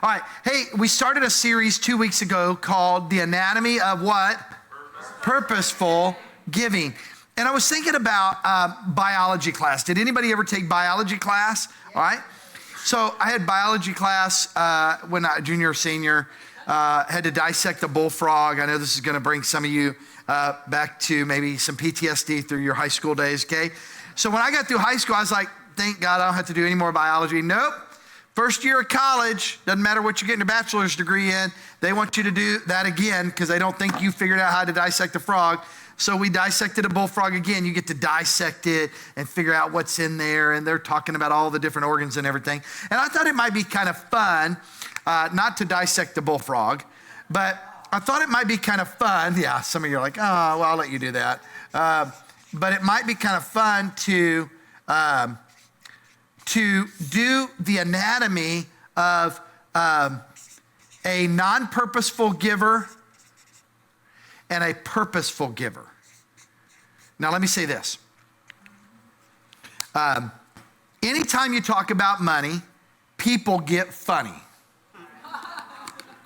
All right. Hey, we started a series 2 weeks ago called The Anatomy of what? Purposeful Giving. And I was thinking about biology class. Did anybody ever take biology class? All right. So I had biology class when I junior or senior. Had to dissect a bullfrog. I know this is going to bring some of you back to maybe some PTSD through your high school days, okay? So when I got through high school, I was like, thank God I don't have to do any more biology. Nope. First year of college, doesn't matter what you're getting a bachelor's degree in, they want you to do that again because they don't think you figured out how to dissect a frog. So we dissected a bullfrog again. You get to dissect it and figure out what's in there, and they're talking about all the different organs and everything. And I thought it might be kind of fun, not to dissect the bullfrog, but I thought it might be kind of fun. Yeah, some of you are like, oh, well, I'll let you do that. But it might be kind of fun to do the anatomy of a non-purposeful giver and a purposeful giver. Now, let me say this. Anytime you talk about money, people get funny.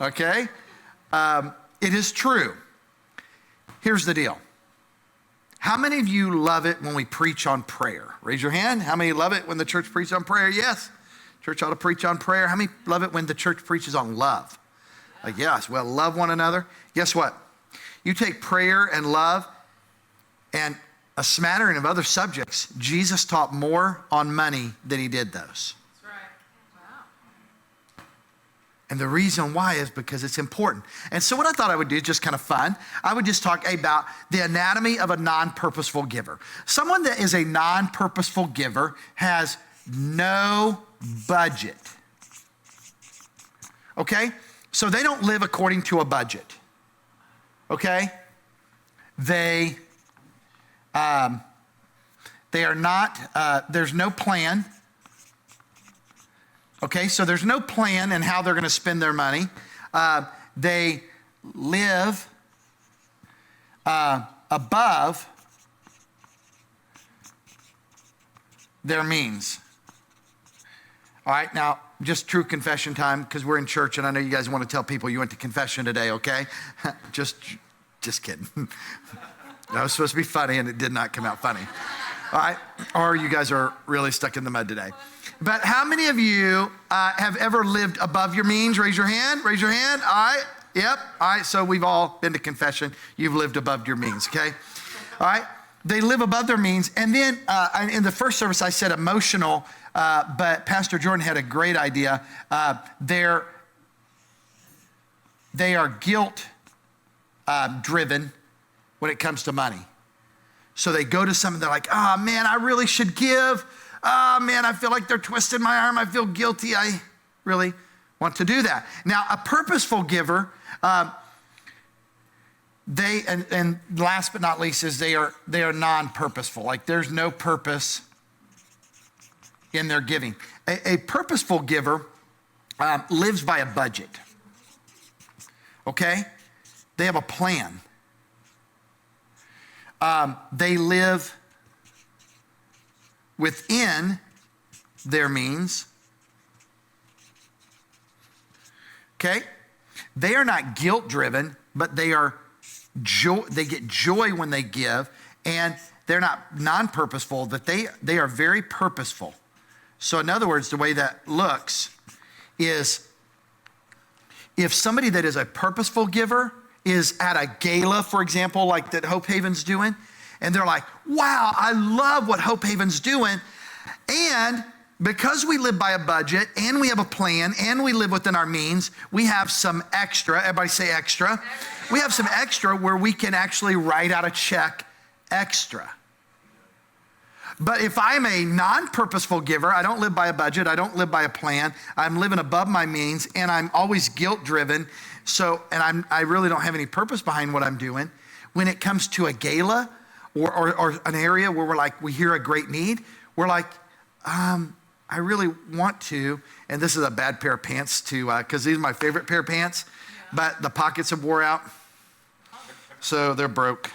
Okay? It is true. Here's the deal. How many of you love it when we preach on prayer? Raise your hand. How many love it when the church preaches on prayer? Yes. Church ought to preach on prayer. How many love it when the church preaches on love? Like, yes, well, love one another. Guess what? You take prayer and love and a smattering of other subjects. Jesus taught more on money than he did those. That's right. Wow. And the reason why is because it's important. And so what I thought I would do, just kind of fun, I would just talk about the anatomy of a non-purposeful giver. Someone that is a non-purposeful giver has no budget. Okay? So they don't live according to a budget. Okay? They are not, there's no plan. Okay, so there's no plan in how they're going to spend their money. They live above their means. All right, now, just true confession time, because we're in church, and I know you guys want to tell people you went to confession today, okay? just kidding. That was supposed to be funny, and it did not come out funny. All right, or you guys are really stuck in the mud today. But how many of you have ever lived above your means? Raise your hand, raise your hand. All right, yep. All right, so we've all been to confession. You've lived above your means, okay? All right, they live above their means. And then in the first service, I said emotional, but Pastor Jordan had a great idea. They are guilt driven when it comes to money. So they go to someone, they're like, oh man, I really should give. Oh man, I feel like they're twisting my arm. I feel guilty. I really want to do that. Now, a purposeful giver, and last but not least is they are non-purposeful. Like there's no purpose in their giving. A purposeful giver lives by a budget. Okay? They have a plan. They live within their means. Okay? They are not guilt-driven, but they get joy when they give, and they're not non-purposeful, that they are very purposeful. So in other words, the way that looks is if somebody that is a purposeful giver is at a gala, for example, like that Hope Haven's doing, and they're like, wow, I love what Hope Haven's doing. And because we live by a budget and we have a plan and we live within our means, we have some extra. Everybody say extra. We have some extra where we can actually write out a check extra. But if I'm a non-purposeful giver, I don't live by a budget, I don't live by a plan, I'm living above my means, and I'm always guilt-driven, and I really don't have any purpose behind what I'm doing. When it comes to a gala or an area where we hear a great need, we're like, I really want to, and this is a bad pair of pants because these are my favorite pair of pants, but the pockets have wore out, so they're broke.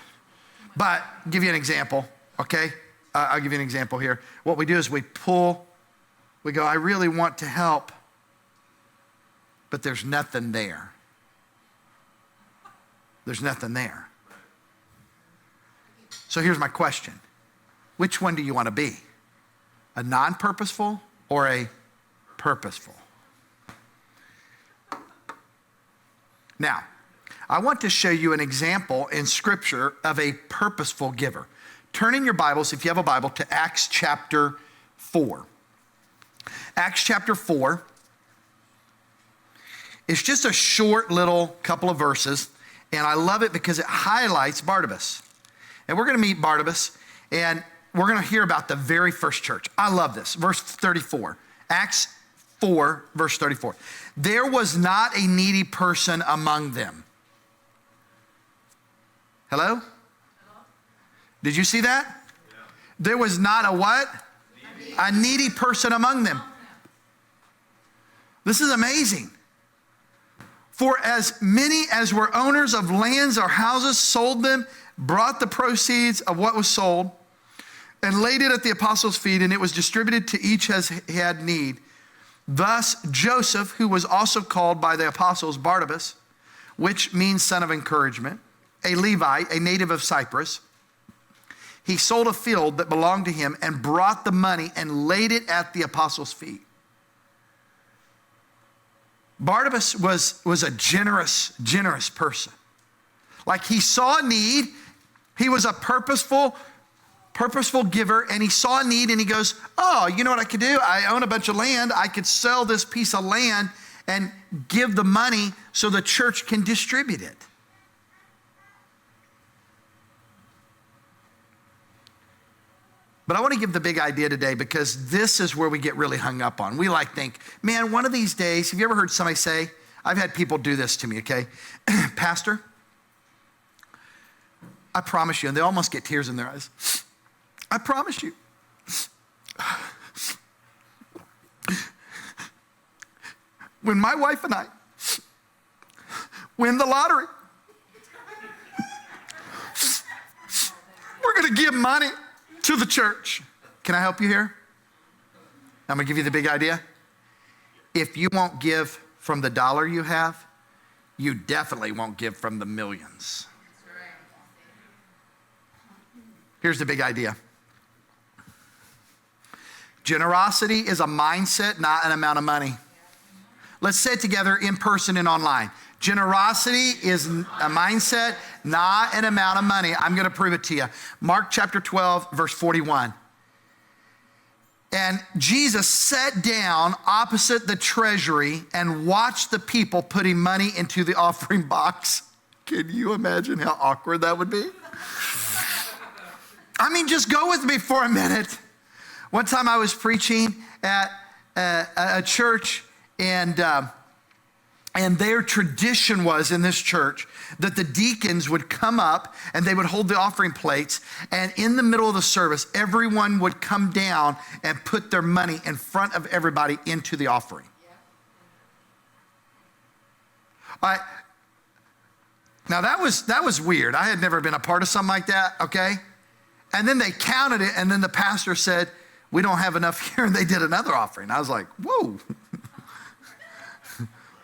But give you an example, okay? I'll give you an example here. What we do is we go, I really want to help but there's nothing there. There's nothing there. So here's my question. Which one do you want to be? A non-purposeful or a purposeful? Now, I want to show you an example in Scripture of a purposeful giver. Turn in your Bibles, if you have a Bible, to Acts chapter 4. Acts chapter 4 is just a short little couple of verses, and I love it because it highlights Barnabas. And we're going to meet Barnabas, and we're going to hear about the very first church. I love this. Verse 34. Acts 4, verse 34. There was not a needy person among them. Hello? Did you see that? Yeah. There was not a what? Needy. A needy person among them. This is amazing. For as many as were owners of lands or houses sold them, brought the proceeds of what was sold, and laid it at the apostles' feet, and it was distributed to each as he had need. Thus Joseph, who was also called by the apostles Barnabas, which means son of encouragement, a Levite, a native of Cyprus, he sold a field that belonged to him and brought the money and laid it at the apostles' feet. Barnabas was a generous person. Like, he saw a need. He was a purposeful giver, and he saw a need, and he goes, oh, you know what I could do? I own a bunch of land. I could sell this piece of land and give the money so the church can distribute it. But I want to give the big idea today, because this is where we get really hung up on. We think, man, one of these days, have you ever heard somebody say, I've had people do this to me, okay? Pastor, I promise you, and they almost get tears in their eyes. I promise you. When my wife and I win the lottery, we're going to give money to the church. Can I help you here? I'm going to give you the big idea. If you won't give from the dollar you have, you definitely won't give from the millions. Here's the big idea. Generosity is a mindset, not an amount of money. Let's say it together in person and online. Generosity is a mindset, not an amount of money. I'm going to prove it to you. Mark chapter 12, verse 41. And Jesus sat down opposite the treasury and watched the people putting money into the offering box. Can you imagine how awkward that would be? I mean, just go with me for a minute. One time I was preaching at a church, and their tradition was in this church that the deacons would come up and they would hold the offering plates, and in the middle of the service, everyone would come down and put their money in front of everybody into the offering. Now that was weird. I had never been a part of something like that, okay? And then they counted it, and then the pastor said, we don't have enough here, and they did another offering. I was like, whoa.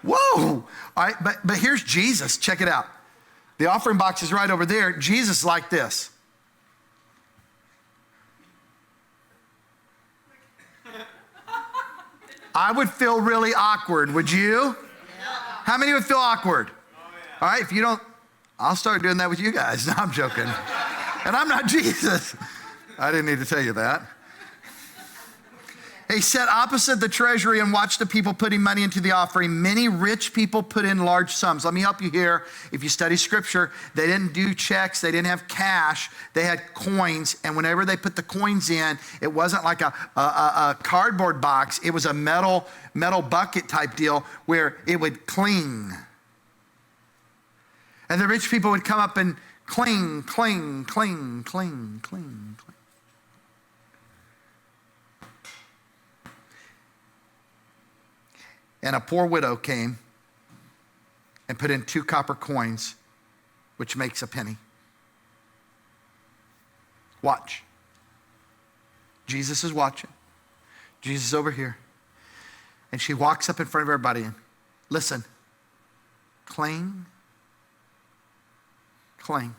Whoa. All right, but here's Jesus. Check it out. The offering box is right over there. Jesus is like this. I would feel really awkward. Would you? Yeah. How many would feel awkward? Oh, yeah. All right, if you don't, I'll start doing that with you guys. No, I'm joking. And I'm not Jesus. I didn't need to tell you that. He sat opposite the treasury and watched the people putting money into the offering. Many rich people put in large sums. Let me help you here. If you study scripture, they didn't do checks. They didn't have cash. They had coins. And whenever they put the coins in, it wasn't like a cardboard box. It was a metal bucket type deal where it would cling. And the rich people would come up and cling, cling, cling, cling, cling, cling. And a poor widow came and put in 2 copper coins, which makes a penny. Watch. Jesus is watching. Jesus is over here. And she walks up in front of everybody Listen, cling, cling.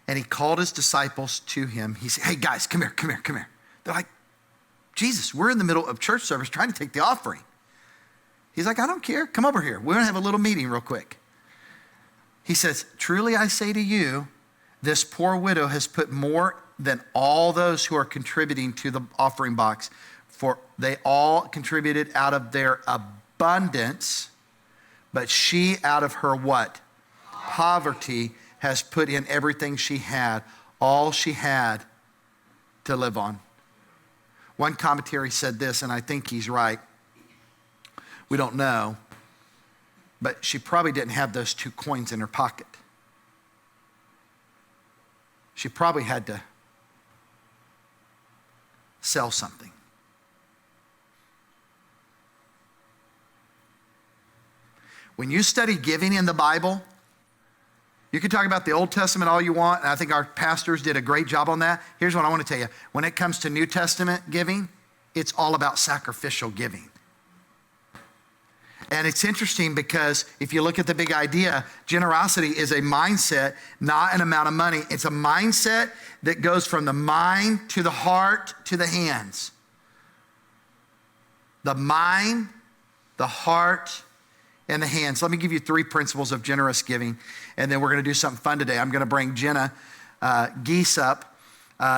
And he called his disciples to him. He said, hey guys, come here, come here, come here. They're like, Jesus, we're in the middle of church service trying to take the offering. He's like, I don't care. Come over here. We're going to have a little meeting real quick. He says, truly I say to you, this poor widow has put more than all those who are contributing to the offering box, for they all contributed out of their abundance, but she out of her what? Poverty has put in everything she had, all she had to live on. One commentary said this, and I think he's right. We don't know, but she probably didn't have those 2 coins in her pocket. She probably had to sell something. When you study giving in the Bible, you can talk about the Old Testament all you want, and I think our pastors did a great job on that. Here's what I want to tell you. When it comes to New Testament giving, it's all about sacrificial giving. And it's interesting because if you look at the big idea, generosity is a mindset, not an amount of money. It's a mindset that goes from the mind to the heart to the hands. The mind, the heart, and the hands. Let me give you 3 principles of generous giving, and then we're going to do something fun today. I'm going to bring Jenna Geese up,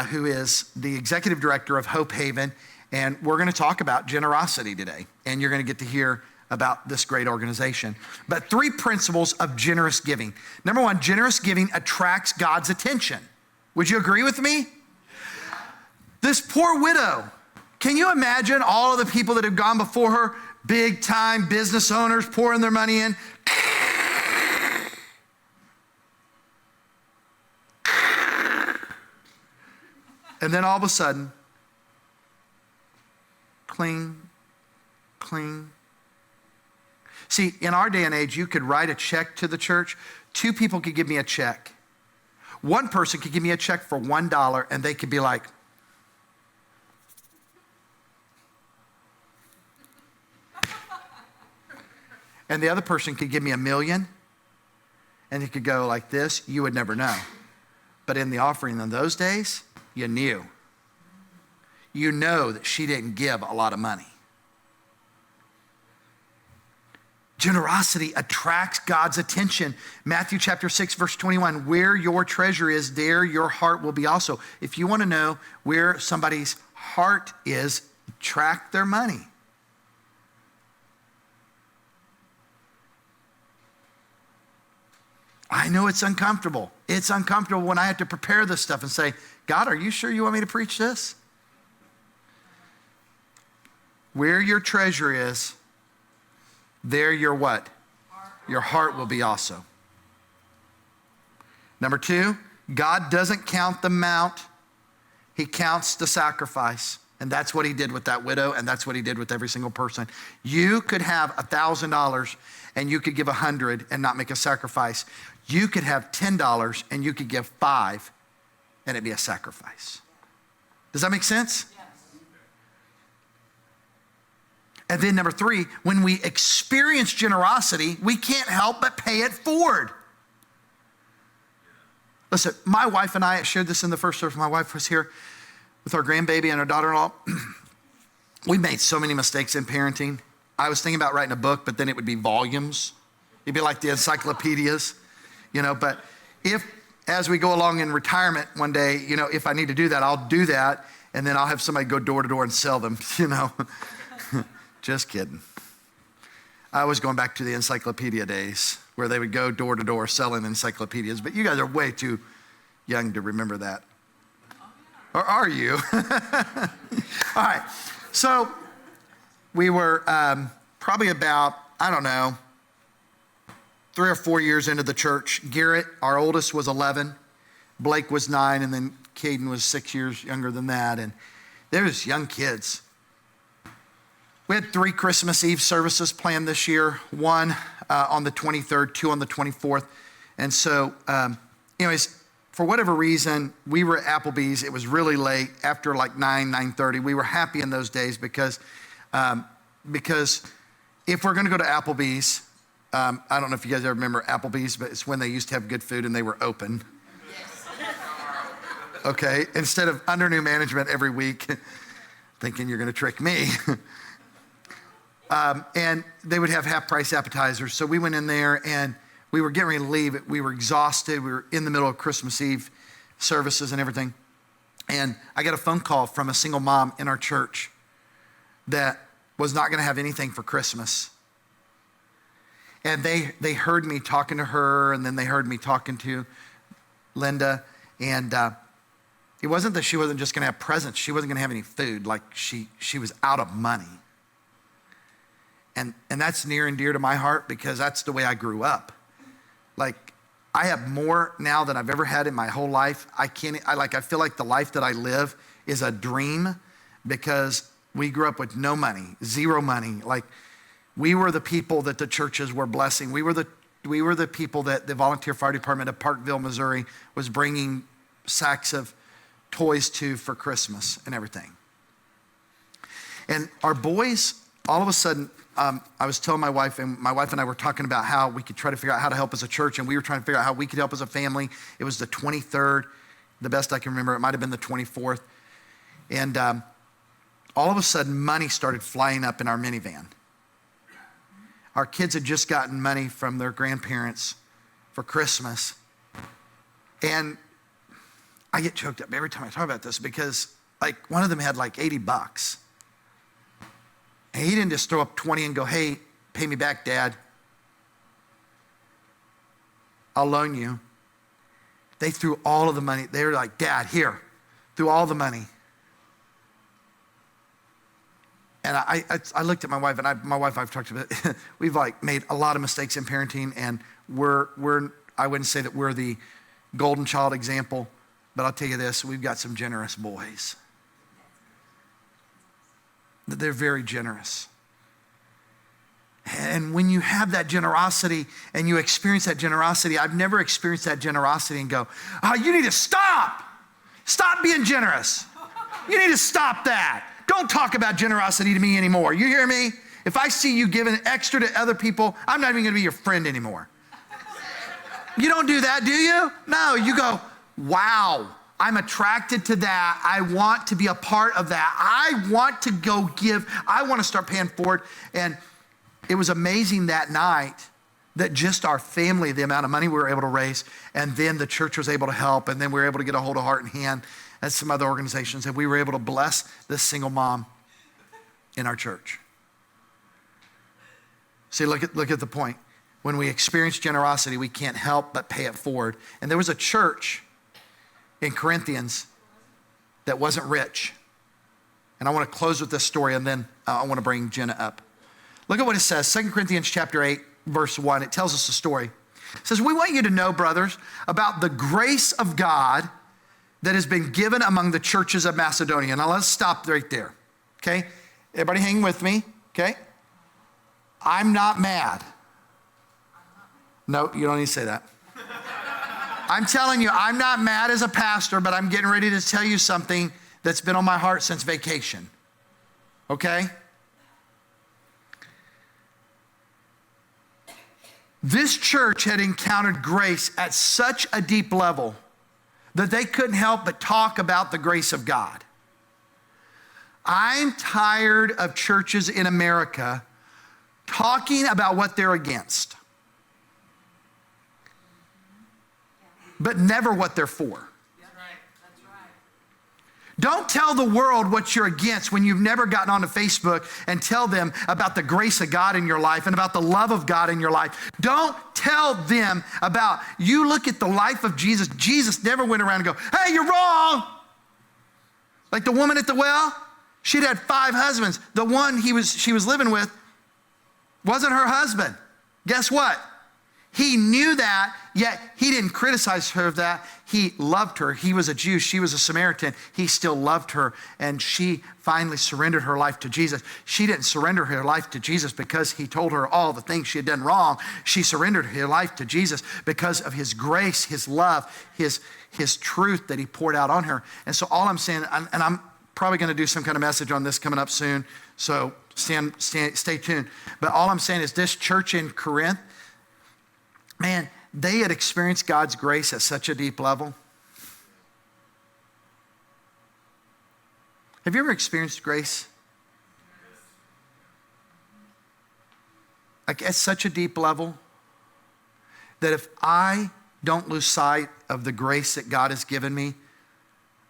who is the executive director of Hope Haven, and we're going to talk about generosity today, and you're going to get to hear about this great organization. But 3 principles of generous giving. Number 1, generous giving attracts God's attention. Would you agree with me? This poor widow, can you imagine all of the people that have gone before her, big time business owners pouring their money in? And then all of a sudden, cling, cling. See, in our day and age, you could write a check to the church. 2 people could give me a check. 1 person could give me a check for $1, and they could be like, and the other person could give me $1 million, and it could go like this. You would never know. But in the offering in those days, you knew. You know that she didn't give a lot of money. Generosity attracts God's attention. Matthew chapter 6, verse 21, where your treasure is, there your heart will be also. If you want to know where somebody's heart is, track their money. I know it's uncomfortable. It's uncomfortable when I have to prepare this stuff and say, God, are you sure you want me to preach this? Where your treasure is, there your what? Your heart will be also. Number 2, God doesn't count the amount. He counts the sacrifice. And that's what he did with that widow, and that's what he did with every single person. You could have $1,000 and you could give 100 and not make a sacrifice. You could have $10 and you could give 5 and it'd be a sacrifice. Does that make sense? Yes. And then number 3, when we experience generosity, we can't help but pay it forward. Listen, my wife and I shared this in the first service. My wife was here with our grandbaby and our daughter-in-law. We made so many mistakes in parenting. I was thinking about writing a book, but then it would be volumes. It'd be like the encyclopedias, but if, as we go along in retirement one day, if I need to do that, I'll do that. And then I'll have somebody go door to door and sell them, Just kidding. I was going back to the encyclopedia days where they would go door to door selling encyclopedias, but you guys are way too young to remember that. Or are you? All right. So we were probably about, 3 or 4 years into the church. Garrett, our oldest, was 11. Blake was 9, and then Caden was 6 years younger than that. And they were just young kids. We had 3 Christmas Eve services planned this year, 1 on the 23rd, 2 on the 24th. And so, anyways, for whatever reason, we were at Applebee's. It was really late, after like 9:30. We were happy in those days because if we're gonna go to Applebee's, I don't know if you guys ever remember Applebee's, but it's when they used to have good food and they were open. Okay, instead of under new management every week, thinking you're gonna trick me. And they would have half-price appetizers. So we went in there and we were getting ready to leave. We were exhausted. We were in the middle of Christmas Eve services and everything. And I got a phone call from a single mom in our church that was not gonna have anything for Christmas. And they heard me talking to her, and then they heard me talking to Linda. And it wasn't that she wasn't just gonna have presents. She wasn't gonna have any food. Like she was out of money. And that's near and dear to my heart because that's the way I grew up. Like, I have more now than I've ever had in my whole life. I feel like the life that I live is a dream because we grew up with no money, zero money. Like, we were the people that the churches were blessing. We were the people that the volunteer fire department of Parkville, Missouri was bringing sacks of toys to for Christmas and everything. And our boys, all of a sudden, I was telling my wife, and my wife and I were talking about how we could try to figure out how to help as a church, and we were trying to figure out how we could help as a family. It was the 23rd, the best I can remember. It might have been the 24th. And all of a sudden, money started flying up in our minivan. Our kids had just gotten money from their grandparents for Christmas. And I get choked up every time I talk about this because, like, one of them had like $80. And he didn't just throw up 20 and go, hey, pay me back, Dad. I'll loan you. They threw all of the money. They were like, Dad, here. Threw all the money. And I looked at my wife, and I've talked about it. We've like made a lot of mistakes in parenting, and I wouldn't say that we're the golden child example, but I'll tell you this, we've got some generous boys. They're very generous. And when you have that generosity and you experience that generosity, I've never experienced that generosity and go, oh, you need to stop. Stop being generous. You need to stop that. Don't talk about generosity to me anymore. You hear me? If I see you giving extra to other people, I'm not even gonna be your friend anymore. You don't do that, do you? No, you go, wow. I'm attracted to that. I want to be a part of that. I want to go give. I want to start paying forward. And it was amazing that night that just our family, the amount of money we were able to raise, and then the church was able to help, and then we were able to get a hold of Heart and Hand and some other organizations, and we were able to bless this single mom in our church. See, look at the point. When we experience generosity, we can't help but pay it forward. And there was a church in Corinthians that wasn't rich. And I want to close with this story, and then I want to bring Jenna up. Look at what it says, 2 Corinthians chapter 8, verse 1. It tells us a story. It says, we want you to know, brothers, about the grace of God that has been given among the churches of Macedonia. Now let's stop right there, okay? Everybody hang with me, okay? I'm not mad. No, you don't need to say that. I'm telling you, I'm not mad as a pastor, but I'm getting ready to tell you something that's been on my heart since vacation. Okay? This church had encountered grace at such a deep level that they couldn't help but talk about the grace of God. I'm tired of churches in America talking about what they're against, but never what they're for. That's right. Don't tell the world what you're against when you've never gotten onto Facebook and tell them about the grace of God in your life and about the love of God in your life. Don't tell them about, you look at the life of Jesus. Jesus never went around and go, hey, you're wrong. Like the woman at the well, she'd had 5 husbands. The one she was living with wasn't her husband. Guess what? He knew that, yet he didn't criticize her of that. He loved her. He was a Jew. She was a Samaritan. He still loved her, and she finally surrendered her life to Jesus. She didn't surrender her life to Jesus because he told her all the things she had done wrong. She surrendered her life to Jesus because of his grace, his love, his truth that he poured out on her. And so all I'm saying, and I'm probably going to do some kind of message on this coming up soon, so stay tuned. But all I'm saying is this church in Corinth, man, they had experienced God's grace at such a deep level. Have you ever experienced grace? Like at such a deep level that if I don't lose sight of the grace that God has given me,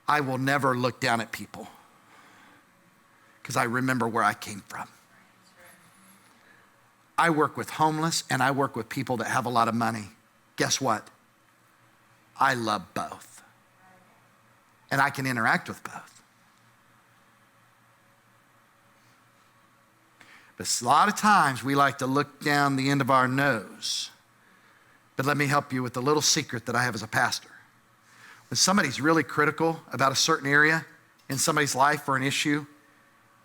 I will never look down at people because I remember where I came from. I work with homeless and I work with people that have a lot of money. Guess what? I love both. And I can interact with both. But a lot of times we like to look down the end of our nose. But let me help you with a little secret that I have as a pastor. When somebody's really critical about a certain area in somebody's life or an issue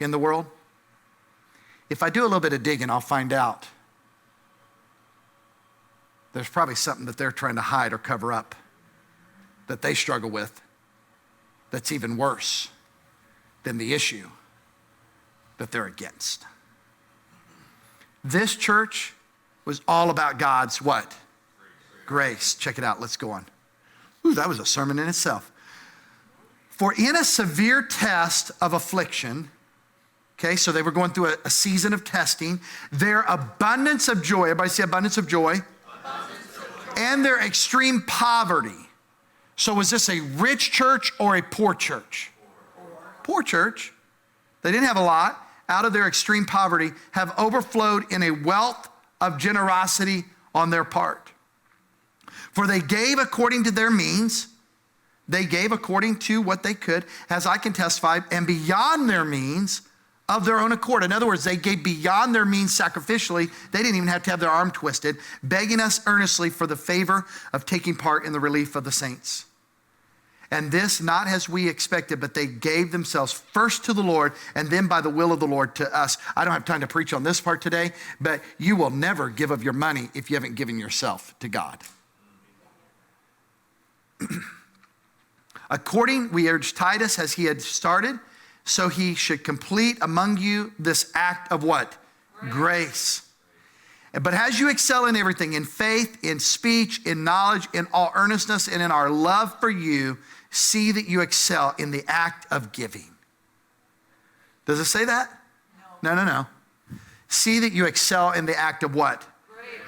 in the world, if I do a little bit of digging, I'll find out there's probably something that they're trying to hide or cover up that they struggle with that's even worse than the issue that they're against. This church was all about God's what? Grace. Check it out. Let's go on. Ooh, that was a sermon in itself. For in a severe test of affliction, okay, so they were going through a season of testing, their abundance of joy, everybody say abundance of joy, and their extreme poverty. So was this a rich church or a poor church? Poor church. They didn't have a lot. Out of their extreme poverty have overflowed in a wealth of generosity on their part. For they gave according to their means. They gave according to what they could, as I can testify, and beyond their means of their own accord. In other words, they gave beyond their means sacrificially. They didn't even have to have their arm twisted, begging us earnestly for the favor of taking part in the relief of the saints. And this not as we expected, but they gave themselves first to the Lord and then by the will of the Lord to us. I don't have time to preach on this part today, but you will never give of your money if you haven't given yourself to God. According, we urge Titus as he had started, so he should complete among you this act of what? Grace. But as you excel in everything, in faith, in speech, in knowledge, in all earnestness, and in our love for you, see that you excel in the act of giving. Does it say that? No. See that you excel in the act of what?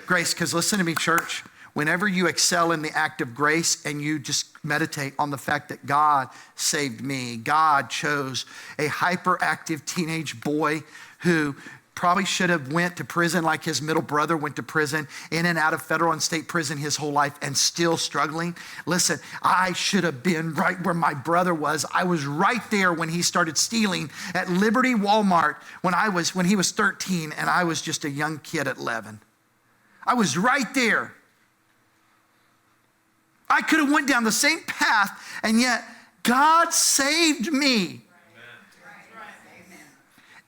Grace. Because listen to me, church. Whenever you excel in the act of grace and you just meditate on the fact that God saved me, God chose a hyperactive teenage boy who probably should have went to prison like his middle brother went to prison, in and out of federal and state prison his whole life and still struggling. Listen, I should have been right where my brother was. I was right there when he started stealing at Liberty Walmart when he was 13 and I was just a young kid at 11. I was right there. I could have went down the same path, and yet God saved me.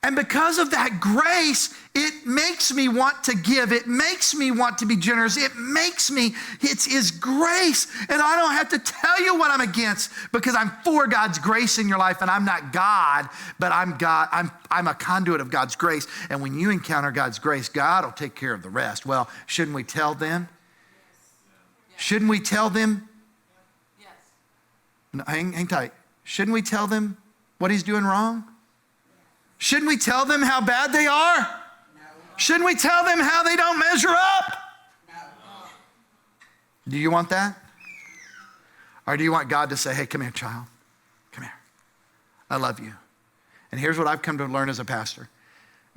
And because of that grace, it makes me want to give. It makes me want to be generous. It's His grace. And I don't have to tell you what I'm against because I'm for God's grace in your life. And I'm not God, but I'm God. I'm a conduit of God's grace. And when you encounter God's grace, God will take care of the rest. Well, shouldn't we tell them? Shouldn't we tell them? Yes. No, hang tight. Shouldn't we tell them what He's doing wrong? Shouldn't we tell them how bad they are? No. Shouldn't we tell them how they don't measure up? No. Do you want that? Or do you want God to say, hey, come here, child. Come here. I love you. And here's what I've come to learn as a pastor.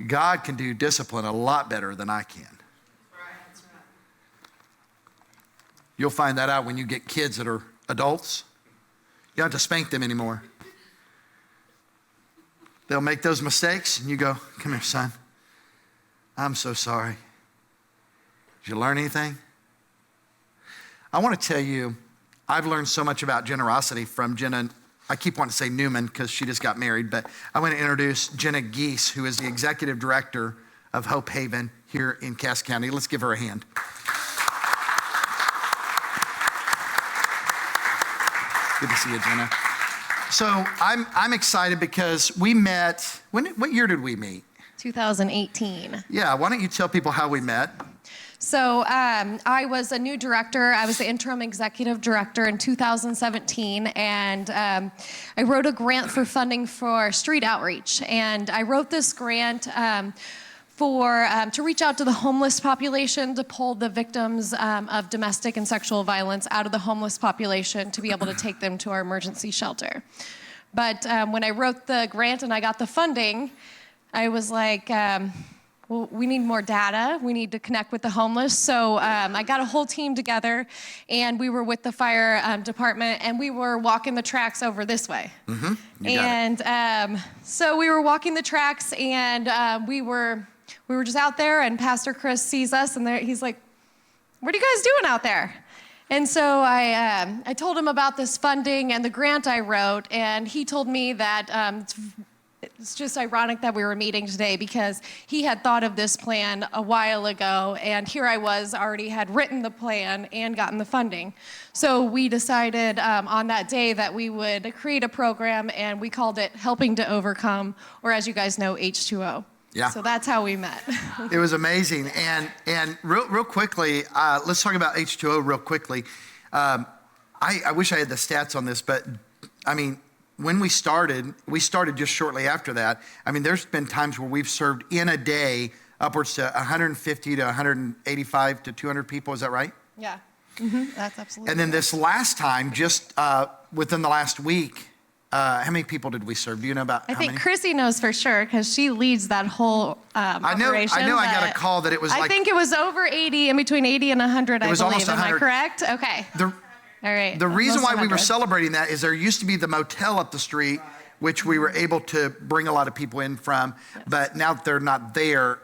God can do discipline a lot better than I can. You'll find that out when you get kids that are adults. You don't have to spank them anymore. They'll make those mistakes and you go, come here, son. I'm so sorry. Did you learn anything? I want to tell you, I've learned so much about generosity from Jenna. I keep wanting to say Newman because she just got married, but I want to introduce Jenna Geese, who is the executive director of Hope Haven here in Cass County. Let's give her a hand. Good to see you, Jenna. So I'm excited because we met, what year did we meet? 2018. Yeah, why don't you tell people how we met? So I was a new director. I was the interim executive director in 2017, and I wrote a grant for funding for street outreach. And I wrote this grant to reach out to the homeless population, to pull the victims of domestic and sexual violence out of the homeless population to be able to take them to our emergency shelter. But when I wrote the grant and I got the funding, I was like, well, we need more data. We need to connect with the homeless. So I got a whole team together, and we were with the fire department, and we were walking the tracks over this way. Mm-hmm. So we were walking the tracks, and we were just out there, and Pastor Chris sees us, and he's like, "What are you guys doing out there?" And so I told him about this funding and the grant I wrote, and he told me that it's just ironic that we were meeting today because he had thought of this plan a while ago, and here I was, already had written the plan and gotten the funding. So we decided on that day that we would create a program, and we called it Helping to Overcome, or as you guys know, H2O. Yeah. So that's how we met. It was amazing. And real quickly, let's talk about H2O real quickly. I wish I had the stats on this, but I mean, when we started just shortly after that. I mean, there's been times where we've served in a day upwards to 150 to 185 to 200 people. Is that right? Yeah, that's absolutely. And then this last time, just within the last week, how many people did we serve? Do you know about how many? I think Chrissy knows for sure because she leads that whole operation. I know I got a call that it was I think it was over 80, in between 80 and 100, I was believe. almost 100. Am I correct? Okay. All right. The reason Almost why we were 100. celebrating that is there used to be the motel up the street, which we were able to bring a lot of people in from. Yes. But now that they're not there,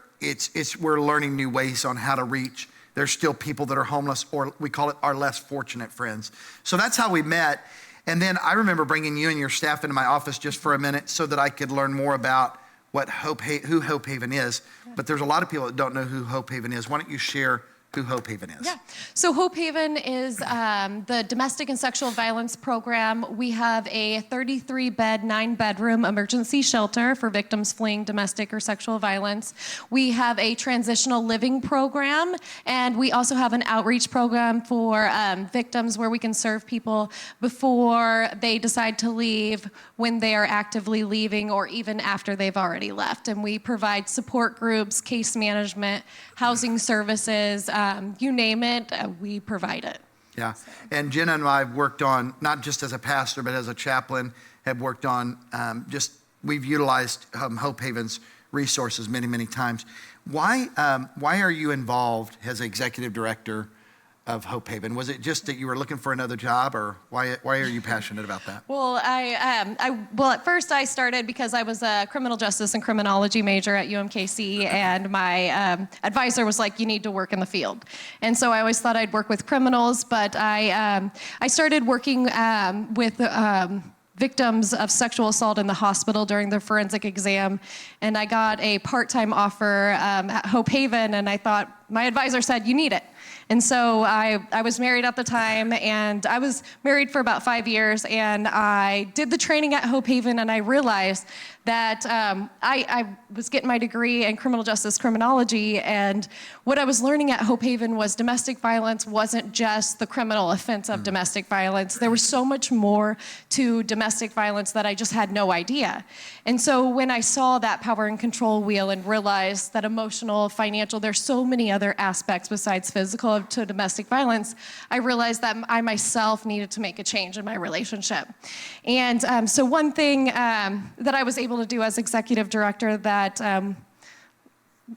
we're learning new ways on how to reach. There's still people that are homeless, or we call it our less fortunate friends. So that's how we met. And then I remember bringing you and your staff into my office just for a minute so that I could learn more about who Hope Haven is. But there's a lot of people that don't know who Hope Haven is. Why don't you share who Hope Haven is? Yeah. So Hope Haven is the domestic and sexual violence program. We have a 33-bed, 9-bedroom emergency shelter for victims fleeing domestic or sexual violence. We have a transitional living program, and we also have an outreach program for victims where we can serve people before they decide to leave, when they are actively leaving, or even after they've already left. And we provide support groups, case management, housing services, you name it, we provide it. Yeah, and Jenna and I have worked on, not just as a pastor, but as a chaplain, have worked on we've utilized Hope Haven's resources many, many times. Why are you involved as executive director of Hope Haven? Was it just that you were looking for another job, or why are you passionate about that? Well, at first I started because I was a criminal justice and criminology major at UMKC, and my advisor was like, you need to work in the field. And so I always thought I'd work with criminals, but I started working with victims of sexual assault in the hospital during their forensic exam, and I got a part-time offer at Hope Haven, and I thought, my advisor said, you need it. And so I was married at the time, and I was married for about 5 years, and I did the training at Hope Haven, and I realized that I was getting my degree in criminal justice criminology, and what I was learning at Hope Haven was domestic violence wasn't just the criminal offense of domestic violence. There was so much more to domestic violence that I just had no idea. And so when I saw that power and control wheel and realized that emotional, financial, there's so many other aspects besides physical to domestic violence, I realized that I myself needed to make a change in my relationship. And so one thing that I was able to do as executive director that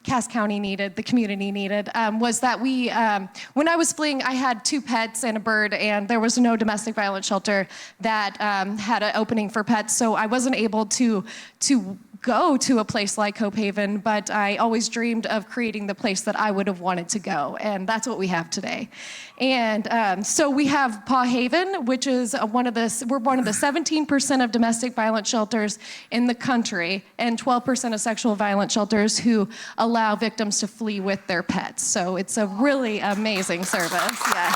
Cass County needed, the community needed, was that when I was fleeing, I had 2 pets and a bird, and there was no domestic violence shelter that had an opening for pets, so I wasn't able to go to a place like Hope Haven, but I always dreamed of creating the place that I would have wanted to go, and that's what we have today. And so we have Paw Haven, which is we're one of the 17% of domestic violence shelters in the country, and 12% of sexual violence shelters who allow victims to flee with their pets. So it's a really amazing service, yes.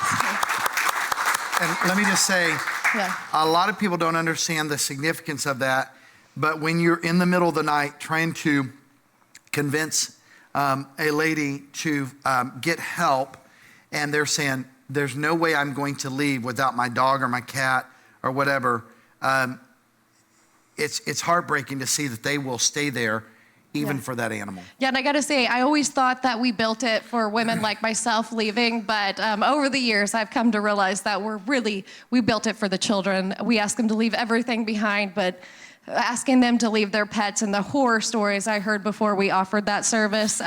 And let me just say, Yeah. a lot of people don't understand the significance of that, but when you're in the middle of the night trying to convince a lady to get help, and they're saying, there's no way I'm going to leave without my dog or my cat or whatever, it's heartbreaking to see that they will stay there even for that animal. Yeah, and I gotta say, I always thought that we built it for women like myself leaving, but over the years, I've come to realize that we built it for the children. We ask them to leave everything behind, but asking them to leave their pets and the horror stories I heard before we offered that service,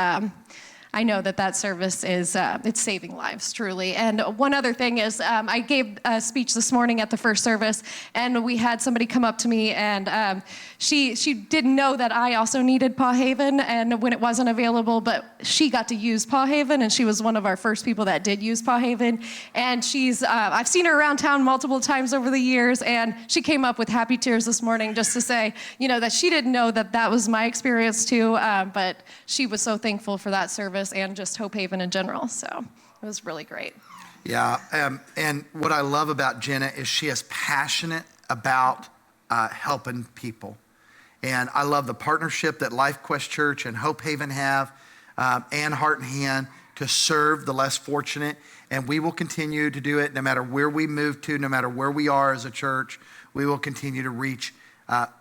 I know that service is, it's saving lives, truly. And one other thing is, I gave a speech this morning at the first service, and we had somebody come up to me, and she didn't know that I also needed Paw Haven, and when it wasn't available, but she got to use Paw Haven, and she was one of our first people that did use Paw Haven. And I've seen her around town multiple times over the years, and she came up with happy tears this morning just to say, that she didn't know that was my experience too, but she was so thankful for that service and just Hope Haven in general. So it was really great. Yeah, and what I love about Jenna is she is passionate about helping people. And I love the partnership that LifeQuest Church and Hope Haven have, and Heart and Hand, to serve the less fortunate. And we will continue to do it no matter where we move to, no matter where we are as a church. We will continue to reach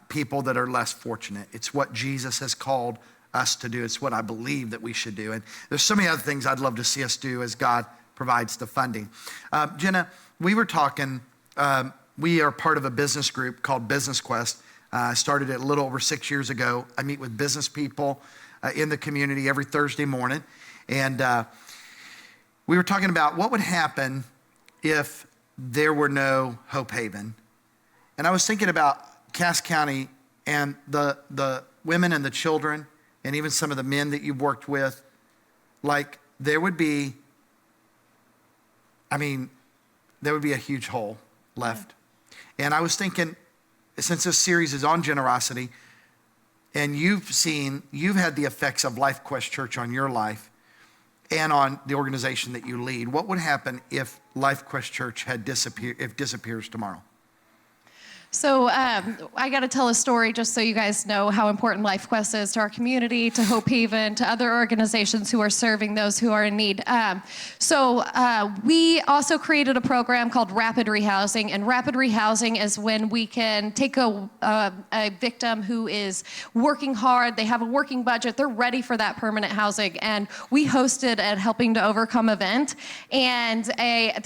people that are less fortunate. It's what Jesus has called us to do. It's what I believe that we should do. And there's so many other things I'd love to see us do as God provides the funding. Jenna, we were talking, we are part of a business group called Business Quest. I started it a little over 6 years ago. I meet with business people in the community every Thursday morning. And we were talking about what would happen if there were no Hope Haven. And I was thinking about Cass County and the women and the children, and even some of the men that you've worked with. Like, there would be a huge hole left. And I was thinking, since this series is on generosity, and you've had the effects of LifeQuest Church on your life and on the organization that you lead, what would happen if LifeQuest Church disappears tomorrow? So I got to tell a story just so you guys know how important LifeQuest is to our community, to Hope Haven, to other organizations who are serving those who are in need. So we also created a program called Rapid Rehousing, and Rapid Rehousing is when we can take a victim who is working hard, they have a working budget, they're ready for that permanent housing, and we hosted a Helping to Overcome event, and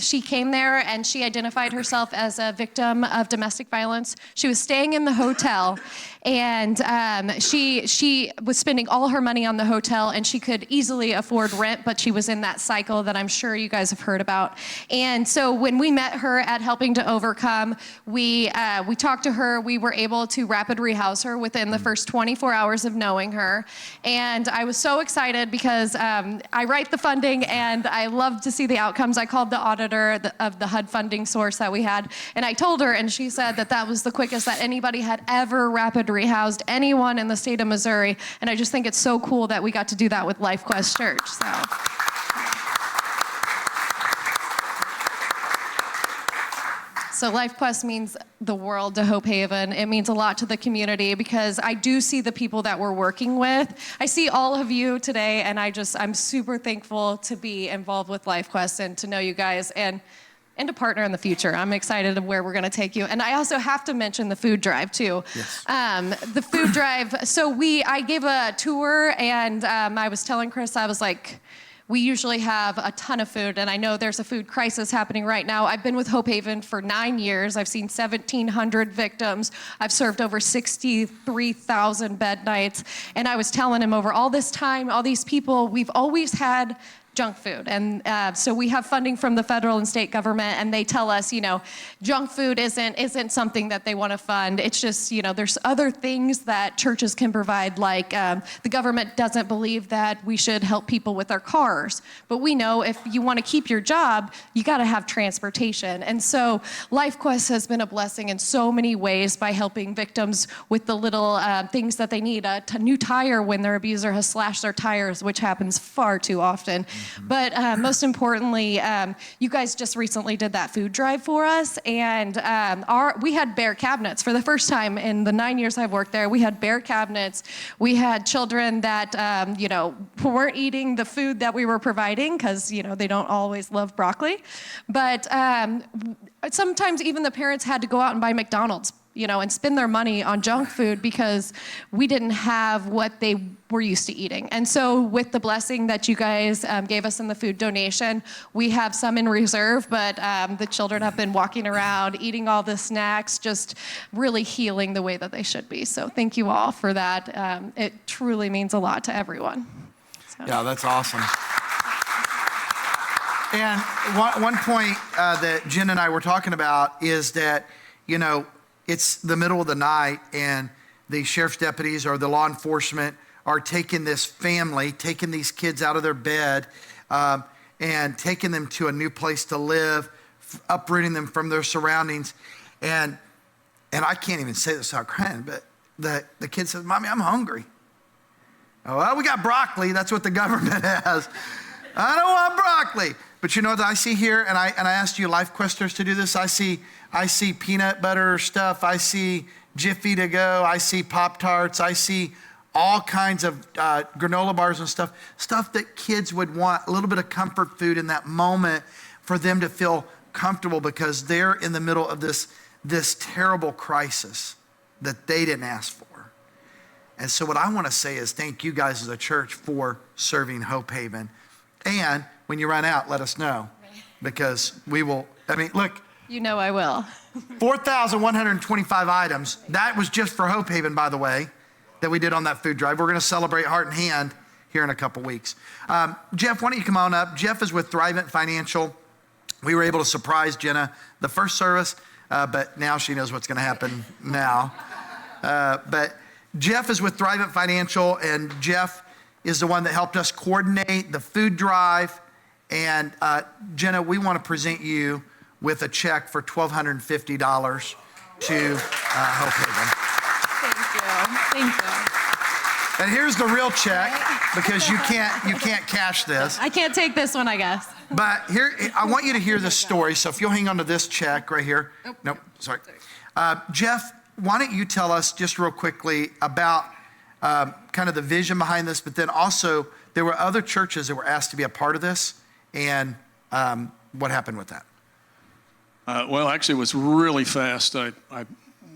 she came there and she identified herself as a victim of domestic violence. She was staying in the hotel, and she was spending all her money on the hotel, and she could easily afford rent, but she was in that cycle that I'm sure you guys have heard about. And so when we met her at Helping to Overcome, we talked to her. We were able to rapid rehouse her within the first 24 hours of knowing her. And I was so excited because I write the funding, and I love to see the outcomes. I called the auditor of the HUD funding source that we had, and I told her, and she said that was the quickest that anybody had ever rapid rehoused anyone in the state of Missouri. And I just think it's so cool that we got to do that with LifeQuest Church. So LifeQuest means the world to Hope Haven. It means a lot to the community because I do see the people that we're working with. I see all of you today, and I'm super thankful to be involved with LifeQuest and to know you guys and to partner in the future. I'm excited of where we're going to take you. And I also have to mention the food drive too. Yes. The food drive. So I gave a tour, and I was telling Chris, I was like, we usually have a ton of food, and I know there's a food crisis happening right now. I've been with Hope Haven for 9 years. I've seen 1,700 victims. I've served over 63,000 bed nights. And I was telling him over all this time, all these people, we've always had junk food. And so we have funding from the federal and state government, and they tell us, junk food isn't something that they want to fund. It's just, there's other things that churches can provide, like the government doesn't believe that we should help people with their cars. But we know if you want to keep your job, you got to have transportation. And so LifeQuest has been a blessing in so many ways by helping victims with the little things that they need. A new tire when their abuser has slashed their tires, which happens far too often. But most importantly, you guys just recently did that food drive for us, and we had bare cabinets for the first time in the 9 years I've worked there. We had bare cabinets. We had children that weren't eating the food that we were providing because they don't always love broccoli, but sometimes even the parents had to go out and buy McDonald's, and spend their money on junk food because we didn't have what they were used to eating. And so with the blessing that you guys gave us in the food donation, we have some in reserve, but the children have been walking around, eating all the snacks, just really healing the way that they should be. So thank you all for that. It truly means a lot to everyone. So. Yeah, that's awesome. And one point that Jen and I were talking about is that, it's the middle of the night and the sheriff's deputies or the law enforcement are taking this family, taking these kids out of their bed and taking them to a new place to live, uprooting them from their surroundings. And I can't even say this without crying, but the kid says, "Mommy, I'm hungry." "Oh, well, we got broccoli. That's what the government has." "I don't want broccoli." But you know what I see here? And I asked you LifeQuesters to do this. I see peanut butter stuff. I see Jiffy to go. I see Pop-Tarts. I see all kinds of granola bars and stuff that kids would want, a little bit of comfort food in that moment for them to feel comfortable because they're in the middle of this terrible crisis that they didn't ask for. And so what I want to say is thank you guys as a church for serving Hope Haven. And when you run out, let us know because we will, look. I will. 4,125 items. That was just for Hope Haven, by the way, that we did on that food drive. We're going to celebrate Heart and Hand here in a couple weeks. Jeff, why don't you come on up? Jeff is with Thrivent Financial. We were able to surprise Jenna the first service, but now she knows what's going to happen now. But Jeff is with Thrivent Financial, and Jeff is the one that helped us coordinate the food drive. And Jenna, we want to present you with a check for $1,250 to Hope Haven. Thank you. And here's the real check because you can't cash this. I can't take this one, I guess. But here, I want you to hear this story. So if you'll hang on to this check right here. Nope, sorry. Jeff, why don't you tell us just real quickly about kind of the vision behind this, but then also there were other churches that were asked to be a part of this, and what happened with that? Well, actually, it was really fast.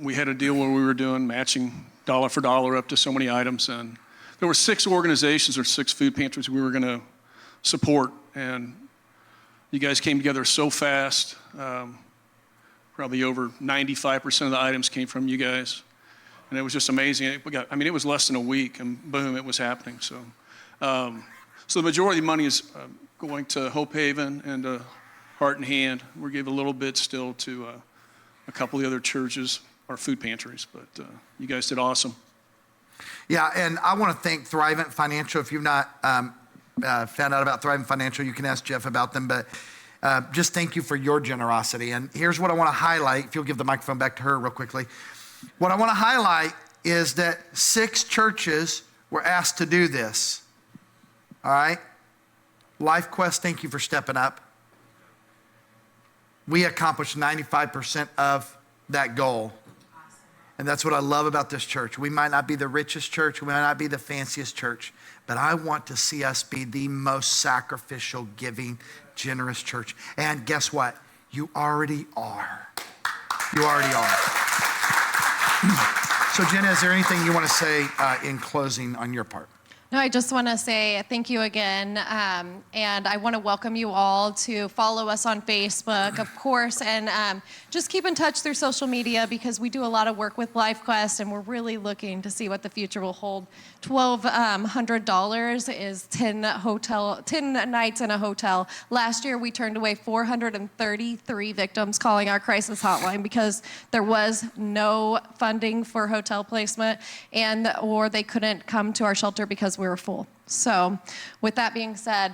We had a deal where we were doing matching dollar for dollar up to so many items, and there were 6 organizations or 6 food pantries we were going to support, and you guys came together so fast. Probably over 95% of the items came from you guys, and it was just amazing. It was less than a week, and boom, it was happening. So the majority of the money is going to Hope Haven and Heart and Hand. We gave a little bit still to a couple of the other churches, our food pantries, but you guys did awesome. Yeah, and I want to thank Thrivent Financial. If you've not found out about Thrivent Financial, you can ask Jeff about them, but just thank you for your generosity. And here's what I want to highlight, if you'll give the microphone back to her real quickly. What I want to highlight is that 6 churches were asked to do this, all right? LifeQuest, thank you for stepping up. We accomplished 95% of that goal. And that's what I love about this church. We might not be the richest church, we might not be the fanciest church, but I want to see us be the most sacrificial, giving, generous church. And guess what? You already are. You already are. So Jenna, is there anything you want to say in closing on your part? No, I just want to say thank you again. And I want to welcome you all to follow us on Facebook, of course, and just keep in touch through social media because we do a lot of work with LifeQuest and we're really looking to see what the future will hold. $1,200 is 10 nights in a hotel. Last year, we turned away 433 victims calling our crisis hotline because there was no funding for hotel placement or they couldn't come to our shelter because we were full. So with that being said,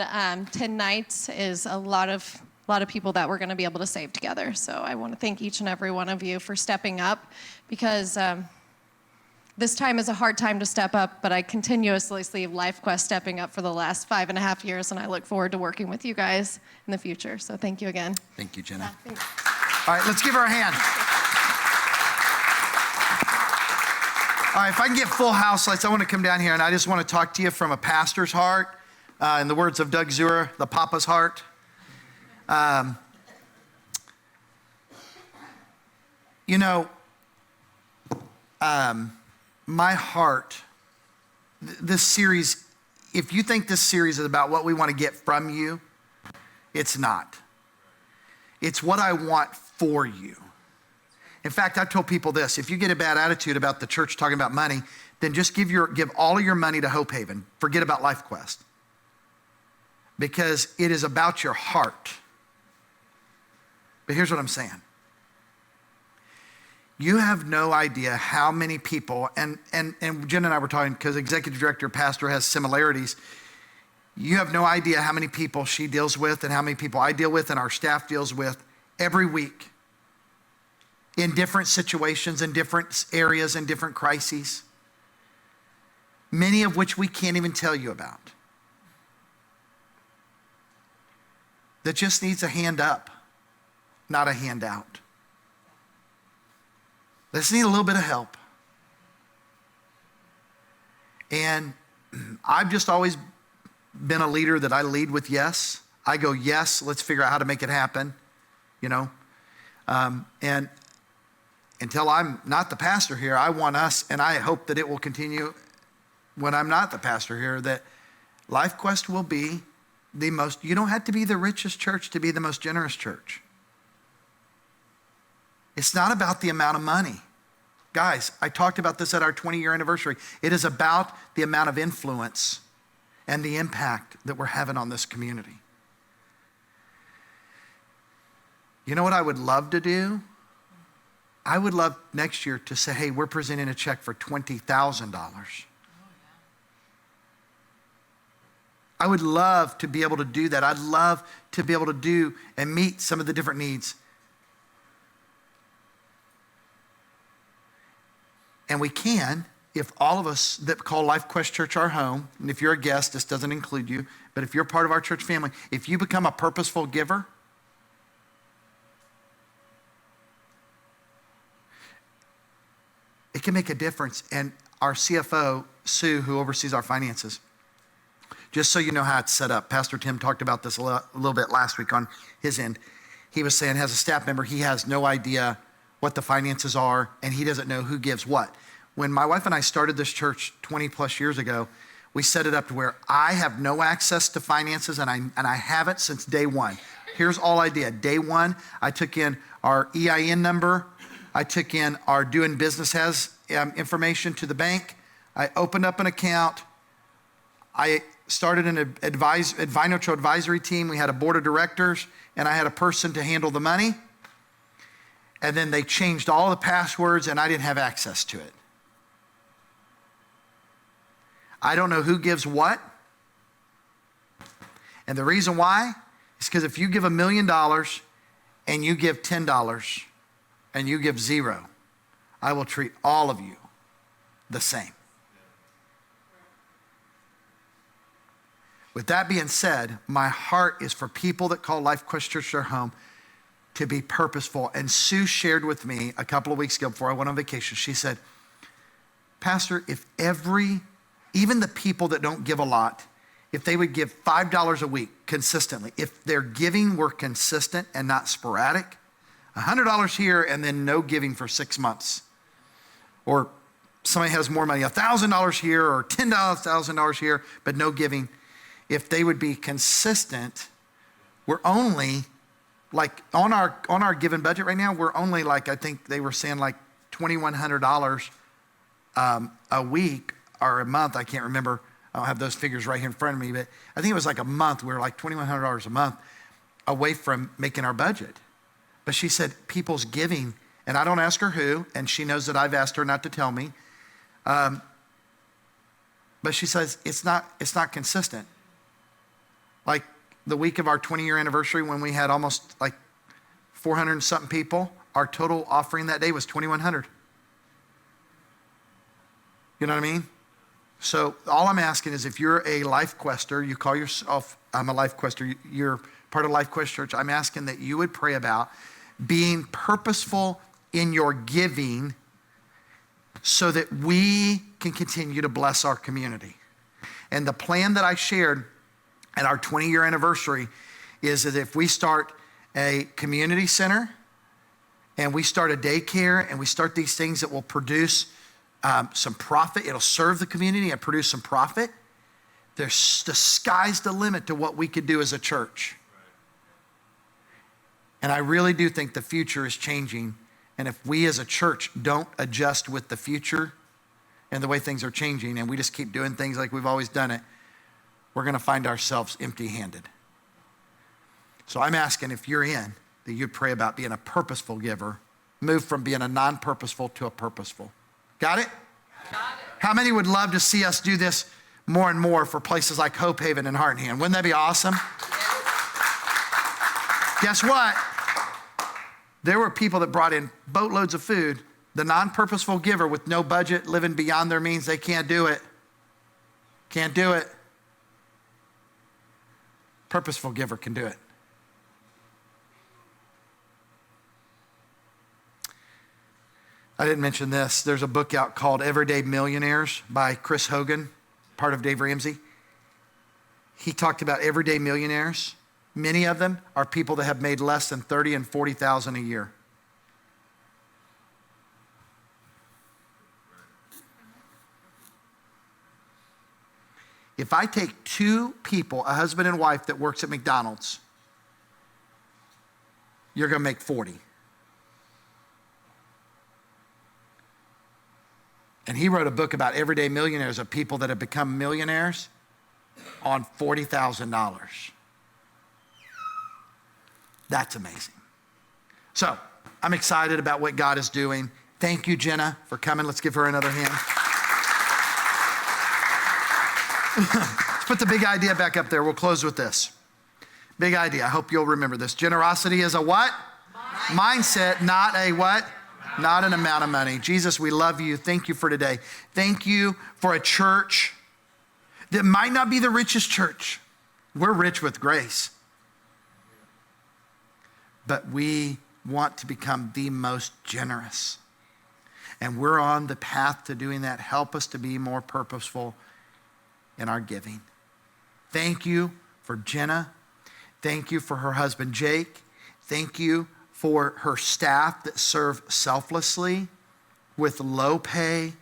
10 nights is a lot of people that we're going to be able to save together. So I want to thank each and every one of you for stepping up because this time is a hard time to step up, but I continuously see LifeQuest stepping up for the last 5.5 years, and I look forward to working with you guys in the future. So thank you again. Thank you, Jenna. Thanks. All right, let's give her a hand. All right, if I can get full house lights, I want to come down here, and I just want to talk to you from a pastor's heart. In the words of Doug Zura, the Papa's heart. My heart, this series, if you think this series is about what we want to get from you, it's not. It's what I want for you. In fact, I've told people this, if you get a bad attitude about the church talking about money, then just give all of your money to Hope Haven. Forget about LifeQuest. Because it is about your heart. But here's what I'm saying. You have no idea how many people, and Jen and I were talking, because executive director, pastor has similarities. You have no idea how many people she deals with and how many people I deal with and our staff deals with every week in different situations, in different areas, in different crises, many of which we can't even tell you about. That just needs a hand up, not a handout. They just need a little bit of help. And I've just always been a leader that I lead with yes. I go, yes, let's figure out how to make it happen, And until I'm not the pastor here, I want us, and I hope that it will continue when I'm not the pastor here, that LifeQuest will be you don't have to be the richest church to be the most generous church. It's not about the amount of money. Guys, I talked about this at our 20-year anniversary. It is about the amount of influence and the impact that we're having on this community. You know what I would love to do? I would love next year to say, hey, we're presenting a check for $20,000. I would love to be able to do that. I'd love to be able to do and meet some of the different needs. And we can, if all of us that call LifeQuest Church our home, and if you're a guest, this doesn't include you, but if you're part of our church family, if you become a purposeful giver, it can make a difference. And our CFO, Sue, who oversees our finances, just so you know how it's set up, Pastor Tim talked about this a little bit last week on his end. He was saying, as a staff member, he has no idea what the finances are, and he doesn't know who gives what. When my wife and I started this church 20 plus years ago, we set it up to where I have no access to finances, and I haven't since day one. Here's all I did. Day one, I took in our EIN number. I took in our doing business has information to the bank. I opened up an account. I started an financial advisory team. We had a board of directors, and I had a person to handle the money. And then they changed all the passwords, and I didn't have access to it. I don't know who gives what. And the reason why is because if you give $1 million and you give $10 and you give $0, I will treat all of you the same. With that being said, my heart is for people that call LifeQuest Church their home to be purposeful. And Sue shared with me a couple of weeks ago before I went on vacation, she said, Pastor, if even the people that don't give a lot, if they would give $5 a week consistently, if their giving were consistent and not sporadic, $100 here and then no giving for 6 months, or somebody has more money, $1,000 here or $10,000 here, but no giving. If they would be consistent, we're only like on our given budget right now, we're only like, I think they were saying like $2,100 a week or a month. I can't remember. I don't have those figures right here in front of me, but I think it was like a month. We were like $2,100 a month away from making our budget. But she said people's giving, and I don't ask her who, and she knows that I've asked her not to tell me. But she says it's not consistent. Like the week of our 20-year anniversary when we had almost like 400 and something people, our total offering that day was $2,100. You know what I mean? So all I'm asking is if you're a Life Quester, you call yourself, I'm a Life Quester, you're part of Life Quest Church, I'm asking that you would pray about being purposeful in your giving so that we can continue to bless our community. And the plan that I shared at our 20-year anniversary is that if we start a community center and we start a daycare and we start these things that will produce some profit, it'll serve the community and produce some profit, the sky's the limit to what we could do as a church. And I really do think the future is changing. And if we as a church don't adjust with the future and the way things are changing, and we just keep doing things like we've always done it, we're going to find ourselves empty-handed. So I'm asking if you're in, that you'd pray about being a purposeful giver, move from being a non-purposeful to a purposeful. Got it? Got it. How many would love to see us do this more and more for places like Hope Haven and Heart and Hand? Wouldn't that be awesome? Guess what? There were people that brought in boatloads of food. The non-purposeful giver with no budget, living beyond their means, they can't do it. Can't do it. Purposeful giver can do it. I didn't mention this. There's a book out called Everyday Millionaires by Chris Hogan, part of Dave Ramsey. He talked about everyday millionaires. Many of them are people that have made less than $30,000 and $40,000 a year. If I take two people, a husband and wife that works at McDonald's, you're going to make 40. And he wrote a book about everyday millionaires of people that have become millionaires on $40,000. That's amazing. So I'm excited about what God is doing. Thank you, Jenna, for coming. Let's give her another hand. Let's put the big idea back up there. We'll close with this. Big idea. I hope you'll remember this. Generosity is a what? Mindset, not a what? Not an amount of money. Jesus, we love you. Thank you for today. Thank you for a church that might not be the richest church. We're rich with grace. But we want to become the most generous. And we're on the path to doing that. Help us to be more purposeful in our giving. Thank you for Jenna. Thank you for her husband, Jake. Thank you for her staff that serve selflessly with low pay.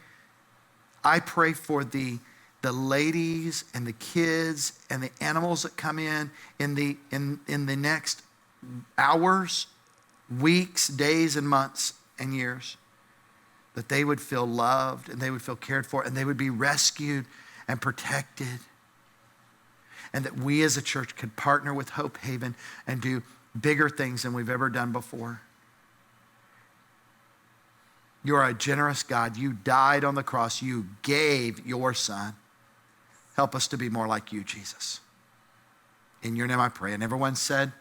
I pray for the ladies and the kids and the animals that come in the next hours, weeks, days, and months and years, that they would feel loved and they would feel cared for and they would be rescued and protected. And that we as a church could partner with Hope Haven and do bigger things than we've ever done before. You are a generous God. You died on the cross. You gave your son. Help us to be more like you, Jesus. In your name I pray. And everyone said,